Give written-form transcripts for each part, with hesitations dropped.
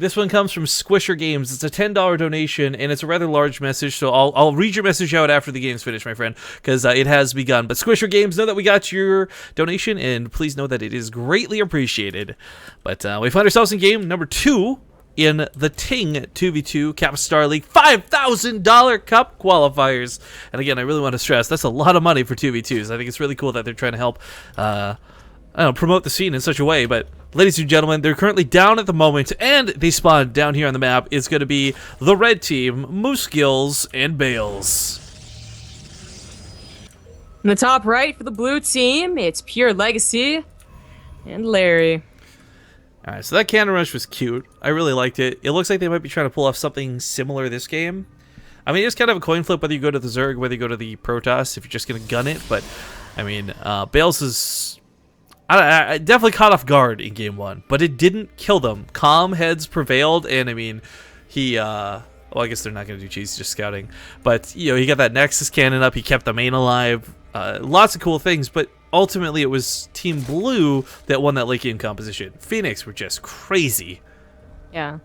This one comes from Squisher Games. It's a $10 donation, and it's a rather large message, so I'll read your message out after the game's finished, my friend, because it has begun. But Squisher Games, know that we got your donation, and please know that it is greatly appreciated. But we find ourselves in game number 2 in the Ting 2v2 Capstar League $5,000 Cup qualifiers. And again, I really want to stress, that's a lot of money for 2v2s. I think it's really cool that they're trying to help I don't know, promote the scene in such a way. But ladies and gentlemen, they're currently down at the moment, and they spawned down here on the map. It's going to be the red team, Moosegills and Bales. In the top right for the blue team, it's PureLegacy and Larry. All right, so that cannon rush was cute. I really liked it. It looks like they might be trying to pull off something similar this game. I mean, it's kind of a coin flip whether you go to the Zerg, whether you go to the Protoss, if you're just going to gun it. But, I mean, Bales is... I definitely caught off guard in game 1, but it didn't kill them. Calm heads prevailed, and I mean, he, well, I guess they're not going to do cheese, just scouting. But, you know, he got that Nexus cannon up, he kept the main alive, lots of cool things, but ultimately it was Team Blue that won that late game composition. Phoenix were just crazy. Yeah.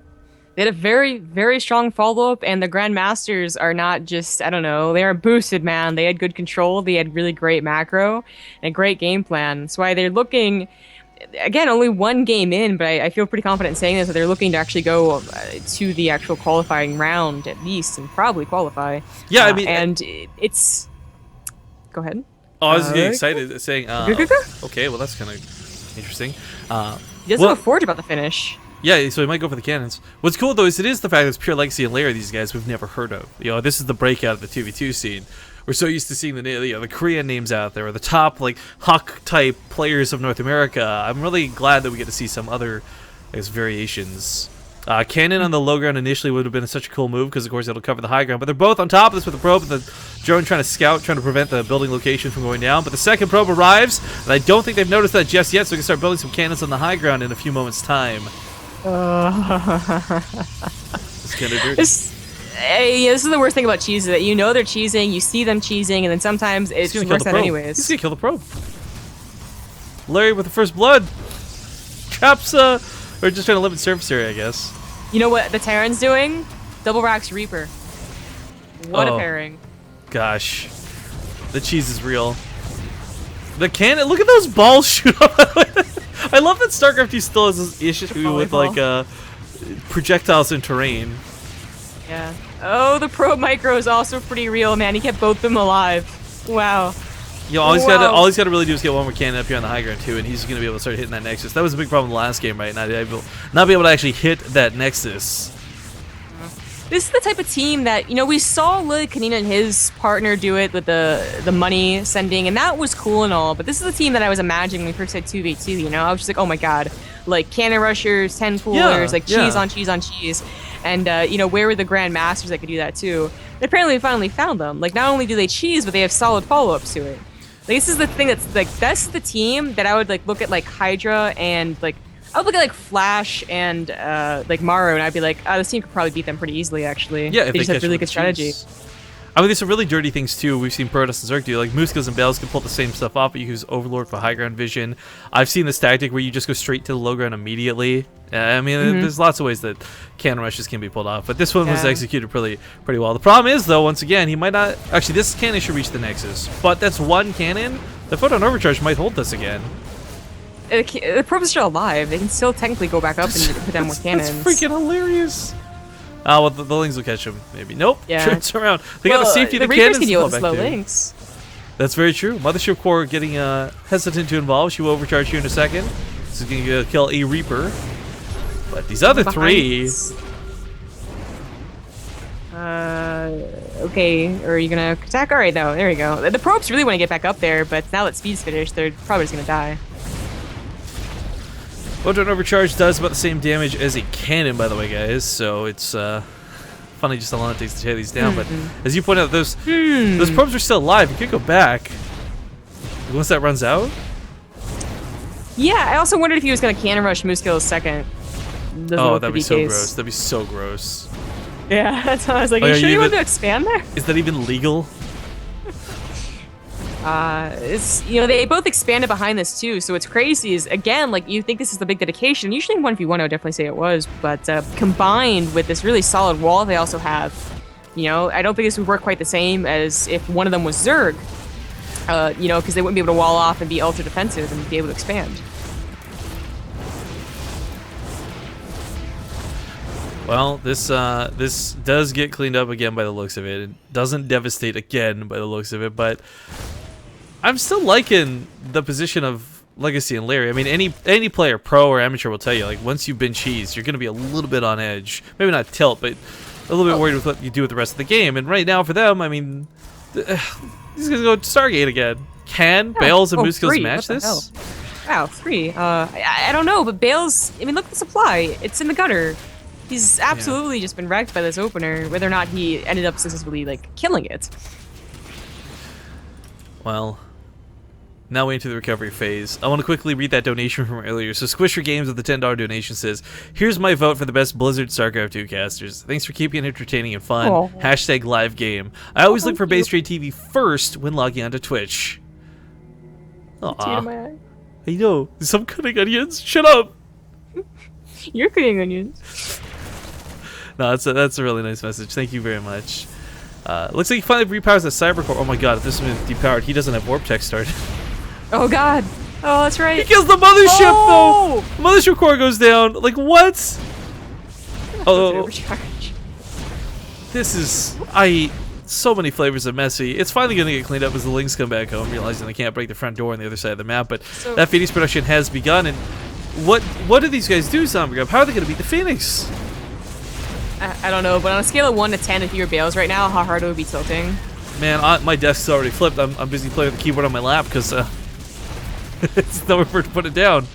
They had a very, very strong follow-up, and the Grandmasters are not just, I don't know, they are boosted, man. They had good control, they had really great macro, and a great game plan. That's why they're looking, again, only one game in, but I feel pretty confident in saying this, that they're looking to actually go to the actual qualifying round, at least, and probably qualify. Yeah, I mean... and it's... Go ahead. Oh, I was getting excited, saying, okay, well, that's kind of interesting. He doesn't have a forge about the finish. Yeah, so he might go for the cannons. What's cool, though, is it is the fact that it's PureLegacy and Larry, these guys we've never heard of. You know, this is the breakout of the 2v2 scene. We're so used to seeing the Korean names out there, or the top, like, Hawk-type players of North America. I'm really glad that we get to see some other, I guess, variations. Cannon on the low ground initially would have been such a cool move, because, of course, it'll cover the high ground. But they're both on top of this with the probe and the drone trying to scout, trying to prevent the building location from going down. But the second probe arrives, and I don't think they've noticed that just yet, so we can start building some cannons on the high ground in a few moments' time. It's kind of dirty. This is the worst thing about cheese, is that you know they're cheesing, you see them cheesing, and then sometimes it just works out anyways. He's gonna kill the probe. Larry with the first blood. Traps, we're just trying to limit surface area, I guess. You know what the Terran's doing? Double Racks Reaper. What a pairing. Gosh. The cheese is real. The cannon, look at those balls shoot up. I love that StarCraft 2 still has this issue with, like, projectiles in terrain. Yeah. Oh, the probe micro is also pretty real, man. He kept both of them alive. Wow. You know, all he's got to really do is get one more cannon up here on the high ground too, and he's going to be able to start hitting that Nexus. That was a big problem in the last game, right? Not be able to actually hit that Nexus. This is the type of team that, you know, we saw Lily Kanina and his partner do it with the money sending, and that was cool and all, but this is the team that I was imagining when we first said 2v2, you know? I was just like, oh my god, like, cannon rushers, 10 poolers, like, cheese on cheese on cheese. And, you know, where were the Grandmasters that could do that too? And apparently we finally found them. Like, not only do they cheese, but they have solid follow-ups to it. Like, this is the thing that's, like, that's the team that I would, like, look at, like, Hydra and, like, I would look at, like, Flash and, like, Maru, and I'd be like, this team could probably beat them pretty easily, actually. Yeah, if they just have really good strategy. I mean, there's some really dirty things, too. We've seen Protoss and Zerg do. Like, Moosegills and Bales can pull the same stuff off, but you use Overlord for high ground vision. I've seen this tactic where you just go straight to the low ground immediately. I mean, there's lots of ways that cannon rushes can be pulled off, but this one was executed pretty well. The problem is, though, once again, he might not... Actually, this cannon should reach the Nexus, but that's one cannon. The Photon Overcharge might hold this again. The probes are still alive. They can still technically go back up and put down more cannons. That's freaking hilarious. Oh, well, the Lings will catch him, maybe. Nope. Yeah. Turns around. They got the safety of the Reapers cannons can deal with to slow fall back to. Lings. That's very true. Mothership Core getting hesitant to involve. She will overcharge here in a second. This is going to kill a Reaper. But these other three... Okay, are you gonna attack? Alright, no, there you go. The probes really want to get back up there, but now that speed's finished, they're probably just gonna die. Photon Overcharge does about the same damage as a cannon, by the way, guys, so it's funny just how long it takes to tear these down, but as you point out, those probes are still alive. You could go back once that runs out. Yeah, I also wondered if he was gonna cannon rush Moosegills second. Oh, that'd be so gross. That'd be so gross. Yeah, that's how I was like, are you sure you want to expand there? Is that even legal? It's they both expanded behind this too, so what's crazy is again like you think this is the big dedication. Usually in 1v1 I would definitely say it was, but combined with this really solid wall they also have, I don't think this would work quite the same as if one of them was Zerg. Because they wouldn't be able to wall off and be ultra defensive and be able to expand. Well, this does get cleaned up again by the looks of it. It doesn't devastate again by the looks of it, but I'm still liking the position of Legacy and Larry. I mean, any player, pro or amateur, will tell you, like, once you've been cheesed, you're going to be a little bit on edge. Maybe not tilt, but a little bit worried with what you do with the rest of the game. And right now, for them, I mean, he's going to go Stargate again. Can Bales and Moosegills match this? Wow, 3. I don't know, but Bales, I mean, look at the supply. It's in the gutter. He's absolutely just been wrecked by this opener, whether or not he ended up successfully, like, killing it. Well, now we're into the recovery phase. I want to quickly read that donation from earlier. So Squisher Games with the $10 donation says, "Here's my vote for the best Blizzard StarCraft 2 casters. Thanks for keeping it entertaining and fun. Oh. Hashtag live game. I always look for Base Trade TV first when logging onto Twitch." Aw. I know. Some cutting onions. Shut up. You're cutting onions. No, that's a really nice message. Thank you very much. Looks like he finally repowers the Cybercore. Oh my god, if this has been depowered, he doesn't have warp tech started. Oh god. Oh, that's right. He kills the mothership though. Mothership core goes down. Like what? Oh. This is so many flavors of messy. It's finally gonna get cleaned up as the Lings come back home, realizing they can't break the front door on the other side of the map. But that Phoenix production has begun. And what do these guys do, Zombie? How are they gonna beat the Phoenix? I don't know, but on a scale of 1 to 10, if you were Bales right now, how hard it would be tilting? Man, my desk's already flipped. I'm busy playing with the keyboard on my lap because it's nowhere for it to put it down.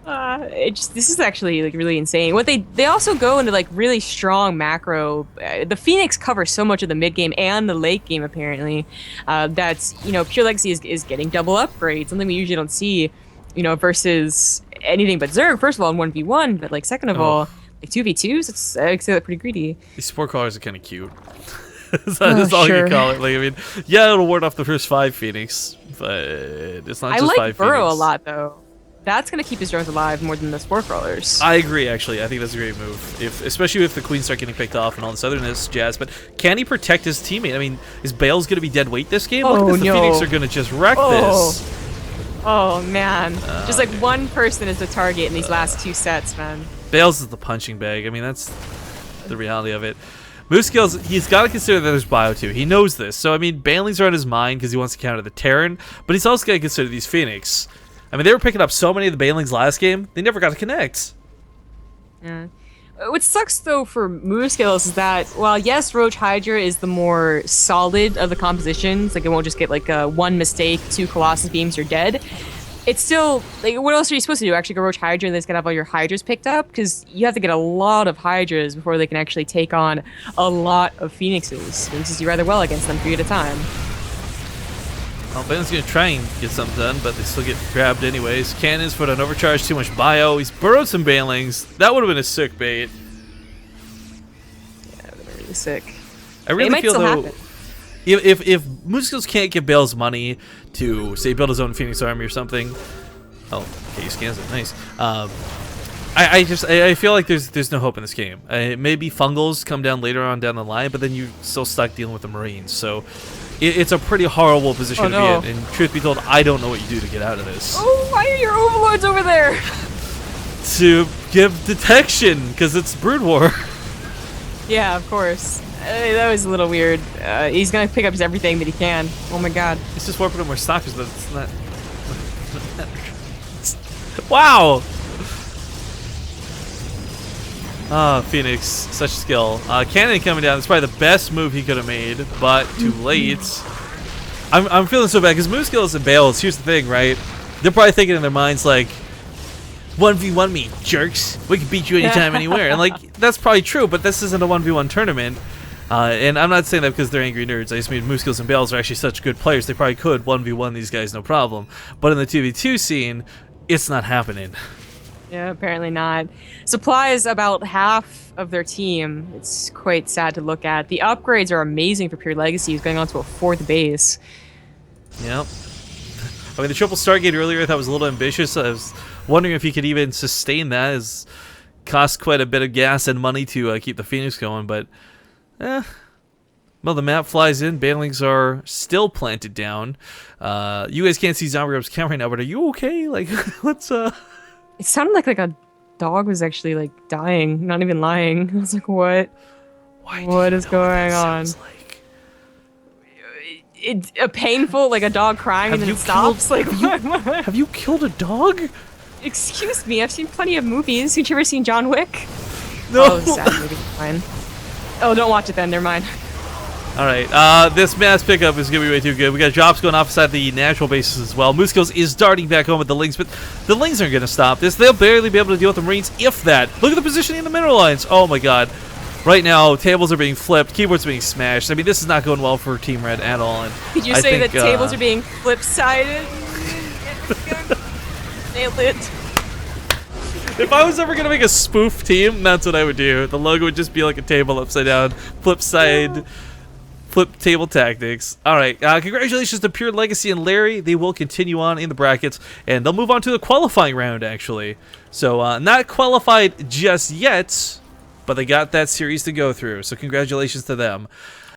This is actually like really insane. What they also go into like really strong macro. The Phoenix covers so much of the mid game and the late game apparently. That's Pure Legacy is getting double upgrades, something we usually don't see. Versus anything but Zerg. First of all, in 1v1, but like second of all. Like 2v2s, I'd say that's pretty greedy. These sport collars are kind of cute. That's all you can call it. Like, I mean, yeah, it'll ward off the first 5 Phoenix, but it's not just 5 Phoenix. I like Burrow a lot, though. That's going to keep his drones alive more than the sport crawlers. I agree, actually. I think that's a great move, especially if the queens start getting picked off and all this otherness jazz. But can he protect his teammate? I mean, is Bales going to be dead weight this game? Look at this. The Phoenix are going to just wreck this. Oh, man. Just like one person is the target in these last 2 sets, man. Bales is the punching bag. I mean, that's the reality of it. Moosegills, he's got to consider that there's bio too. He knows this. So, I mean, Banelings are on his mind because he wants to counter the Terran, but he's also got to consider these Phoenix. I mean, they were picking up so many of the Banelings last game, they never got to connect. Yeah. What sucks, though, for Moosegills is that, while, yes, Roach Hydra is the more solid of the compositions, like, it won't just get, like, 1 mistake, 2 Colossus beams, you're dead. It's still, like, what else are you supposed to do? Actually go Roach Hydra and then it's gonna have all your Hydras picked up? Because you have to get a lot of Hydras before they can actually take on a lot of Phoenixes. And just do rather well against them 3 at a time. Well, Ben's gonna try and get something done, but they still get grabbed anyways. Cannons put on overcharge, too much bio. He's burrowed some Banelings. That would have been a sick bait. Yeah, that would have been really sick. I really feel though, if Moosegills can't give Bales money to, say, build his own Phoenix army or something. Oh, okay, he scans it. Nice. I feel like there's no hope in this game. Maybe Fungals come down later on down the line, but then you're still stuck dealing with the Marines. So it's a pretty horrible position to be in. And truth be told, I don't know what you do to get out of this. Oh, why are your overlords over there? To give detection, because it's Brood War. Yeah, of course. That was a little weird. He's gonna pick up everything that he can. Oh my god. It's just warping more stalkers, but it's not. Wow! Ah, Phoenix, such skill. Cannon coming down, it's probably the best move he could have made, but too late. I'm feeling so bad, because Moosegills and Bales, here's the thing, right? They're probably thinking in their minds, like, 1v1 me, jerks. We can beat you anytime, anywhere. And, like, that's probably true, but this isn't a 1v1 tournament. And I'm not saying that because they're angry nerds. I just mean Moosegills and Bales are actually such good players. They probably could 1v1 these guys, no problem. But in the 2v2 scene, it's not happening. Yeah, apparently not. Supply is about half of their team. It's quite sad to look at. The upgrades are amazing for Pure Legacy. He's going on to a 4th base. Yep. I mean, the triple Stargate earlier I thought was a little ambitious. I was wondering if he could even sustain that. It costs quite a bit of gas and money to keep the Phoenix going, but well, the map flies in. Banelings are still planted down. You guys can't see Zombie Grub's camera right now, but are you okay? Like, what's It sounded like a dog was actually like dying, not even lying. I was like, what? What is going on? Like? It's a painful, like a dog crying and then it stops. Like, have you killed a dog? Excuse me, I've seen plenty of movies. Have you ever seen John Wick? No. Oh, sad movie. Fine. Oh, don't watch it then. Never mind. All right, this mass pickup is going to be way too good. We got drops going off inside the natural bases as well. Moosegills is darting back home with the Lings, but the Lings aren't going to stop this. They'll barely be able to deal with the Marines, if that. Look at the positioning in the mineral lines. Oh, my God. Right now, tables are being flipped, keyboards are being smashed. I mean, this is not going well for Team Red at all. And did you say that tables are being flip-sided? Nailed it. If I was ever going to make a spoof team, that's what I would do. The logo would just be like a table upside down, flip side, flip table tactics. All right, congratulations to PureLegacy and Larry. They will continue on in the brackets, and they'll move on to the qualifying round, actually. So, not qualified just yet, but they got that series to go through, so congratulations to them.